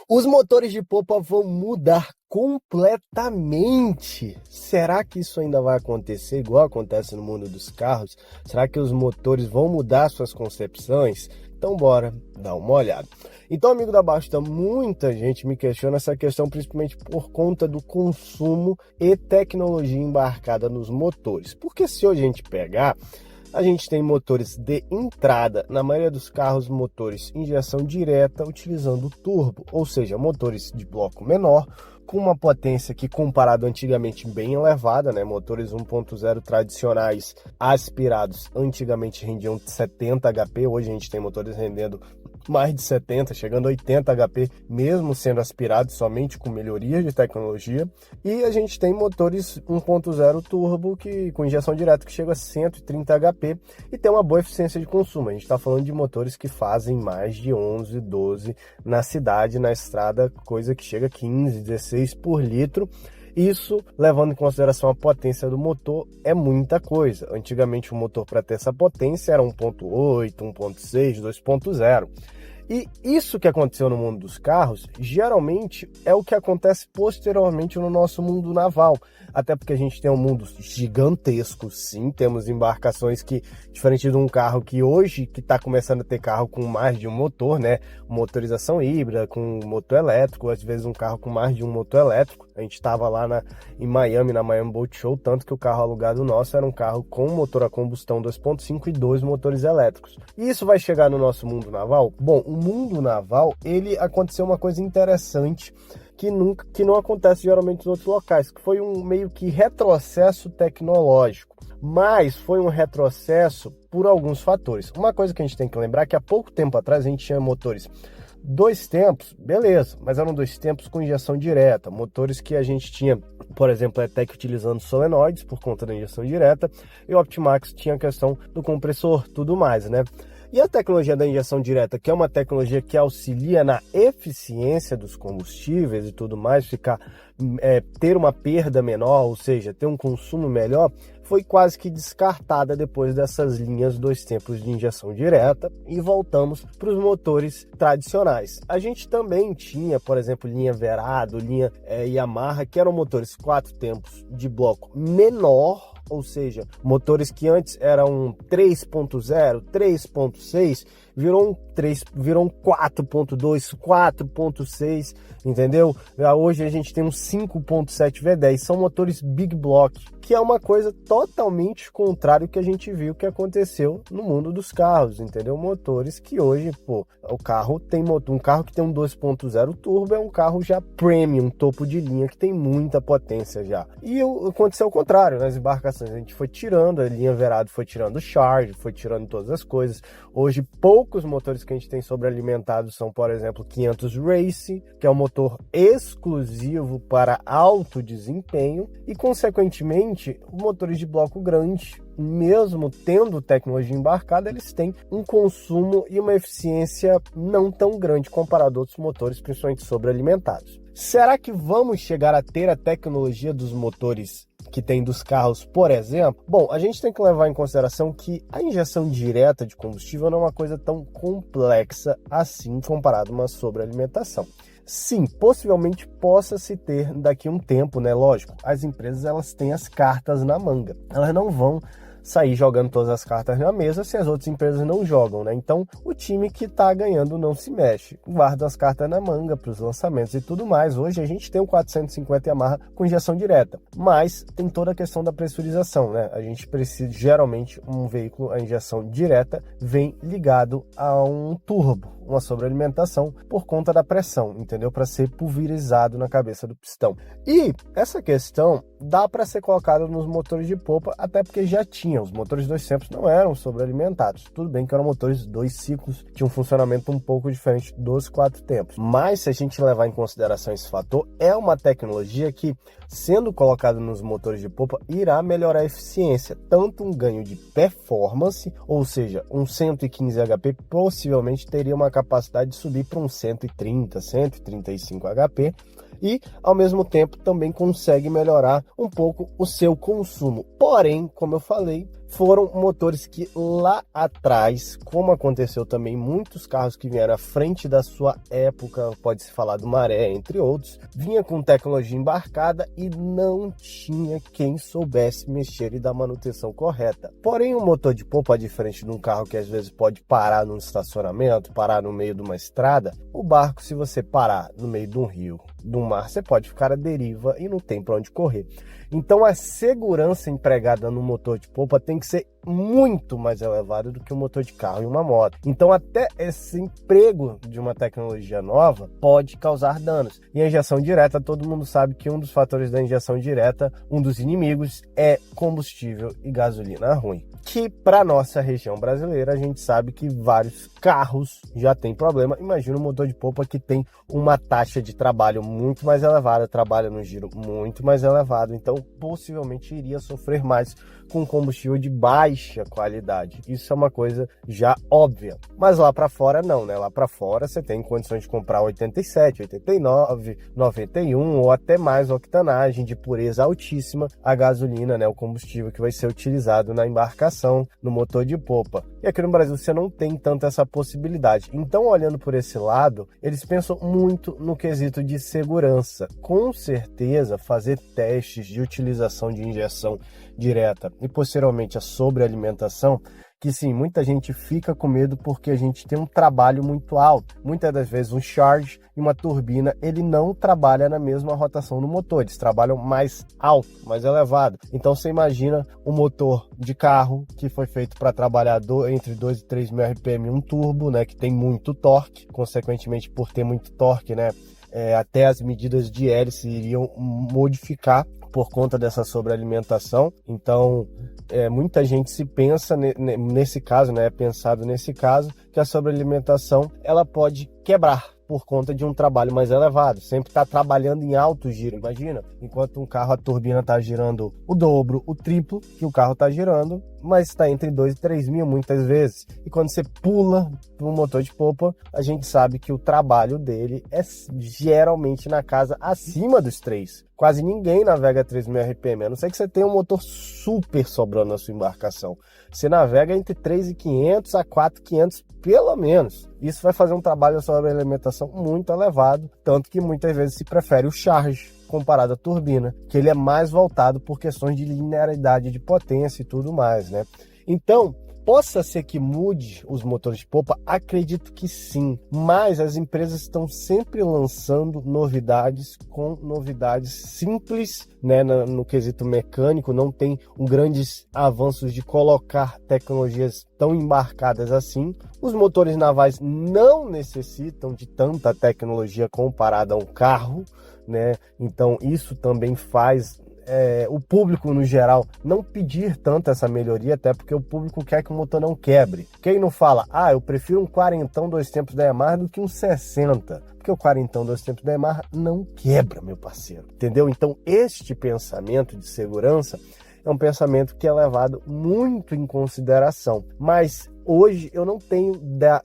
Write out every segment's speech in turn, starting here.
Os motores de popa vão mudar completamente. Será que isso ainda vai acontecer igual acontece no mundo dos carros? Será que os motores vão mudar suas concepções? Então bora dar uma olhada. Então, amigo da Basta, muita gente me questiona essa questão principalmente por conta do consumo e tecnologia embarcada nos motores. Porque se hoje a gente pegar, a gente tem motores de entrada, na maioria dos carros, motores injeção direta utilizando turbo, ou seja, motores de bloco menor, com uma potência que, comparado antigamente, bem elevada, né? Motores 1.0 tradicionais aspirados antigamente rendiam 70 HP, hoje a gente tem motores rendendo mais de 70, chegando a 80 HP, mesmo sendo aspirados somente com melhorias de tecnologia. E a gente tem motores 1.0 turbo com injeção direta que chega a 130 HP e tem uma boa eficiência de consumo. A gente está falando de motores que fazem mais de 11, 12 na cidade, na estrada, coisa que chega a 15, 16 por litro. Isso, levando em consideração a potência do motor, é muita coisa. Antigamente, o motor para ter essa potência era 1.8, 1.6, 2.0. E isso que aconteceu no mundo dos carros, geralmente é o que acontece posteriormente no nosso mundo naval. Até porque a gente tem um mundo gigantesco, sim, temos embarcações que, diferente de um carro que hoje, que está começando a ter carro com mais de um motor, né? Motorização híbrida, com motor elétrico, às vezes um carro com mais de um motor elétrico. A gente estava lá em Miami, na Miami Boat Show, tanto que o carro alugado nosso era um carro com motor a combustão 2.5 e 2 motores elétricos. E isso vai chegar no nosso mundo naval? Bom, o mundo naval, ele aconteceu uma coisa interessante que não acontece geralmente em outros locais, que foi um meio que retrocesso tecnológico, mas foi um retrocesso por alguns fatores. Uma coisa que a gente tem que lembrar é que há pouco tempo atrás a gente tinha motores 2 tempos, beleza, mas eram 2 tempos com injeção direta, motores que a gente tinha, por exemplo, a ETEC utilizando solenoides por conta da injeção direta, e o Optimax tinha a questão do compressor, tudo mais, né? E a tecnologia da injeção direta, que é uma tecnologia que auxilia na eficiência dos combustíveis e tudo mais, ter uma perda menor, ou seja, ter um consumo melhor, foi quase que descartada depois dessas linhas 2 tempos de injeção direta e voltamos para os motores tradicionais. A gente também tinha, por exemplo, linha Verado, linha Yamaha, que eram motores 4 tempos de bloco menor, ou seja, motores que antes eram 3.0, 3.6, viram 4.2, 4.6, entendeu? Hoje a gente tem um 5.7 V10, são motores Big Block, que é uma coisa totalmente contrária ao que a gente viu que aconteceu no mundo dos carros, entendeu? Motores que hoje, o carro tem um carro que tem um 2.0 turbo é um carro já premium, topo de linha, que tem muita potência já. E aconteceu o contrário, nas embarcações a gente foi tirando, a linha Verado foi tirando o Charge, foi tirando todas as coisas. Hoje poucos motores que a gente tem sobrealimentados são, por exemplo, 500 Race, que é um motor exclusivo para alto desempenho, e consequentemente motores de bloco grande, mesmo tendo tecnologia embarcada, eles têm um consumo e uma eficiência não tão grande comparado a outros motores, principalmente sobrealimentados. Será que vamos chegar a ter a tecnologia dos motores que tem dos carros, por exemplo? Bom, a gente tem que levar em consideração que a injeção direta de combustível não é uma coisa tão complexa assim comparado a uma sobrealimentação. Sim, possivelmente possa se ter daqui a um tempo, né? Lógico, as empresas elas têm as cartas na manga. Elas não vão sair jogando todas as cartas na mesa se as outras empresas não jogam, né? Então, o time que tá ganhando não se mexe. Guarda as cartas na manga para os lançamentos e tudo mais. Hoje a gente tem o 450 Yamaha com injeção direta, mas tem toda a questão da pressurização, né? A gente precisa, geralmente, um veículo, a injeção direta, vem ligado a um turbo, uma sobrealimentação por conta da pressão, entendeu? Para ser pulverizado na cabeça do pistão. E essa questão dá para ser colocada nos motores de popa, até porque já tinha. Os motores 2 tempos não eram sobrealimentados. Tudo bem que eram motores 2 ciclos, tinham um funcionamento um pouco diferente dos 4 tempos. Mas se a gente levar em consideração esse fator, é uma tecnologia que, sendo colocada nos motores de popa, irá melhorar a eficiência. Tanto um ganho de performance, ou seja, um 115 HP possivelmente teria uma capacidade de subir para um 130, 135 HP, e, ao mesmo tempo, também consegue melhorar um pouco o seu consumo. Porém, como eu falei, foram motores que lá atrás, como aconteceu também muitos carros que vieram à frente da sua época, pode-se falar do Maré, entre outros, vinha com tecnologia embarcada e não tinha quem soubesse mexer e dar manutenção correta. Porém, o motor de polpa, diferente de um carro que às vezes pode parar num estacionamento, parar no meio de uma estrada, o barco, se você parar no meio de um rio, de um mar, você pode ficar à deriva e não tem para onde correr. Então a segurança empregada no motor de polpa tem que ser muito mais elevada do que o motor de carro e uma moto. Então até esse emprego de uma tecnologia nova pode causar danos. E a injeção direta, todo mundo sabe que um dos fatores da injeção direta, um dos inimigos, é combustível e gasolina ruim. Que para nossa região brasileira, a gente sabe que vários carros já tem problema. Imagina um motor de polpa que tem uma taxa de trabalho muito mais elevada, trabalha no giro muito mais elevado, então possivelmente iria sofrer mais com combustível de baixa qualidade. Isso é uma coisa já óbvia. Mas lá para fora não, né? Lá para fora você tem condições de comprar 87, 89, 91 ou até mais octanagem de pureza altíssima a gasolina, né? O combustível que vai ser utilizado na embarcação, no motor de polpa. E aqui no Brasil você não tem tanto essa possibilidade. Então, olhando por esse lado, eles pensam muito no quesito de segurança. Com certeza, fazer testes de utilização de injeção direta e posteriormente a sobrealimentação, que sim, muita gente fica com medo porque a gente tem um trabalho muito alto. Muitas das vezes um charge e uma turbina, ele não trabalha na mesma rotação do motor, eles trabalham mais alto, mais elevado. Então você imagina um motor de carro que foi feito para trabalhar entre 2 e 3 mil RPM, um turbo, né, que tem muito torque, consequentemente por ter muito torque, né, até as medidas de hélice iriam modificar por conta dessa sobrealimentação. Então, muita gente se pensa nesse caso, né? É pensado nesse caso que a sobrealimentação ela pode quebrar por conta de um trabalho mais elevado. Sempre está trabalhando em alto giro, imagina. Enquanto um carro, a turbina está girando o dobro, o triplo que o carro está girando, mas está entre 2 e 3 mil muitas vezes. E quando você pula para um motor de polpa, a gente sabe que o trabalho dele é geralmente na casa acima dos 3. Quase ninguém navega 3.000 RPM, a não ser que você tenha um motor super sobrando na sua embarcação. Você navega entre 3.500 a 4.500 pelo menos. Isso vai fazer um trabalho sobre alimentação muito elevado, tanto que muitas vezes se prefere o charge comparado à turbina, que ele é mais voltado por questões de linearidade de potência e tudo mais, né? Então, possa ser que mude os motores de polpa? Acredito que sim, mas as empresas estão sempre lançando novidades, com novidades simples, né, no quesito mecânico, não tem grandes avanços de colocar tecnologias tão embarcadas assim. Os motores navais não necessitam de tanta tecnologia comparada a um carro, né? Então isso também faz o público no geral não pedir tanto essa melhoria, até porque o público quer que o motor não quebre. Quem não fala, eu prefiro um 40 2 tempos da Yamaha do que um 60, porque o 40 2 tempos da Yamaha não quebra, meu parceiro, entendeu? Então este pensamento de segurança é um pensamento que é levado muito em consideração, mas hoje eu não tenho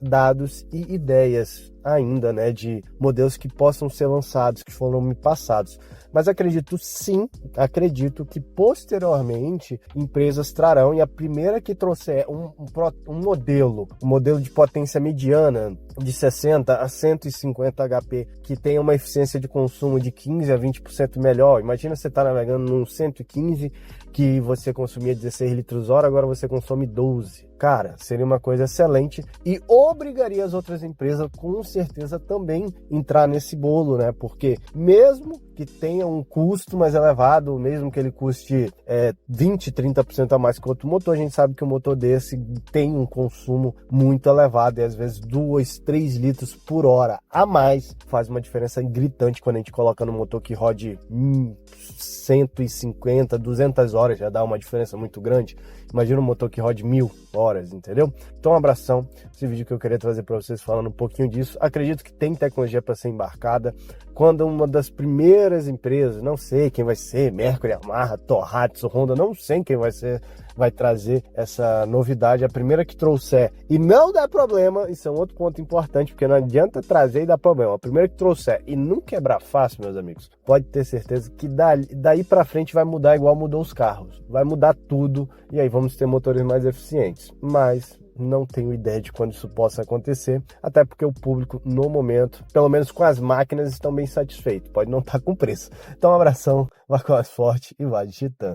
dados e ideias ainda, né, de modelos que possam ser lançados, que foram me passados. Mas acredito que posteriormente empresas trarão, e a primeira que trouxer um modelo de potência mediana de 60 a 150 HP, que tenha uma eficiência de consumo de 15 a 20% melhor. Imagina você estar navegando num 115 que você consumia 16 litros hora, agora você consome 12. Cara, seria uma coisa excelente e obrigaria as outras empresas com certeza também entrar nesse bolo, né? Porque mesmo que tenha um custo mais elevado, mesmo que ele custe 20, 30% a mais que outro motor, a gente sabe que um motor desse tem um consumo muito elevado e às vezes 2, 3 litros por hora a mais faz uma diferença gritante quando a gente coloca no motor que rode 150, 200 horas, já dá uma diferença muito grande. Imagina um motor que rode 1000 horas, entendeu? Então um abração, esse vídeo que eu queria trazer para vocês falando um pouquinho disso. Acredito que tem tecnologia para ser embarcada. Quando uma das primeiras primeiras empresas, não sei quem vai ser, Mercury, Yamaha, Tohatsu, Honda, não sei quem vai trazer essa novidade. A primeira que trouxer e não der problema, isso é um outro ponto importante, porque não adianta trazer e dar problema. A primeira que trouxer e não quebrar fácil, meus amigos, pode ter certeza que daí para frente vai mudar igual mudou os carros. Vai mudar tudo e aí vamos ter motores mais eficientes. Mas não tenho ideia de quando isso possa acontecer, até porque o público, no momento, pelo menos com as máquinas, estão bem satisfeitos. Pode não estar com preço. Então, um abração, vá com as forte e vá de Titan.